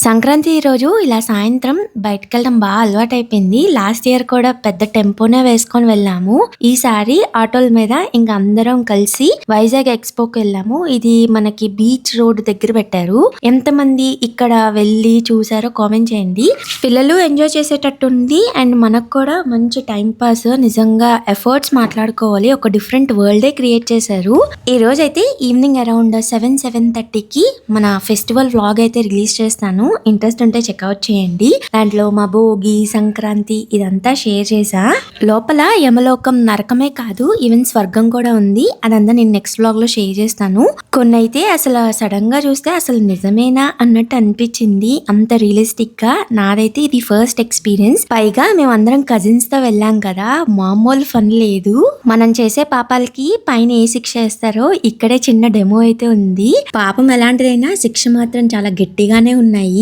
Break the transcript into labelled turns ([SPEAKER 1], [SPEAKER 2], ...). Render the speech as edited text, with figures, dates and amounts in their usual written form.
[SPEAKER 1] సంక్రాంతి రోజు ఇలా సాయంత్రం బయటకెళ్ళడం బాగా అలవాటైపోయింది. లాస్ట్ ఇయర్ కూడా పెద్ద టెంపోనే వేసుకొని వెళ్ళాము. ఈసారి ఆటోల మీద ఇంక అందరం కలిసి వైజాగ్ ఎక్స్‌పోకి వెళ్ళాము. ఇది మనకి బీచ్ రోడ్ దగ్గర పెట్టారు. ఎంతమంది ఇక్కడ వెళ్ళి చూసారో కామెంట్ చేయండి. పిల్లలు ఎంజాయ్ చేసేటట్టుంది అండ్ మనకు కూడా మంచి టైం పాస్. నిజంగా ఎఫర్ట్స్ మాట్లాడుకోవాలి. ఒక డిఫరెంట్ వరల్డే క్రియేట్ చేశారు. ఈ రోజైతే ఈవినింగ్ అరౌండ్ 7:30కి మన ఫెస్టివల్ వ్లాగ్ అయితే రిలీజ్ చేస్తాను. ఇంట్రెస్ట్ ఉంటే చెక్అవుట్ చేయండి. దాంట్లో మా భోగి, సంక్రాంతి ఇదంతా షేర్ చేసా. లోపల యమలోకం, నరకమే కాదు ఈవెన్ స్వర్గం కూడా ఉంది. అదంతా నేను నెక్స్ట్ వ్లాగ్ లో షేర్ చేస్తాను. కొన్ని అయితే అసలు సడన్ గా చూస్తే అసలు నిజమేనా అన్నట్టు అనిపించింది. అంత రియలిస్టిక్ గా. నాదైతే ఇది ఫస్ట్ ఎక్స్పీరియన్స్. పైగా మేమందరం కజిన్స్ తో వెళ్ళాం కదా, మామూలు ఫన్ లేదు. మనం చేసే పాపాలకి పైన ఏ శిక్ష వేస్తారో ఇక్కడే చిన్న డెమో అయితే ఉంది. పాపం ఎలాంటిదైనా శిక్ష మాత్రం చాలా గట్టిగానే ఉన్నాయి.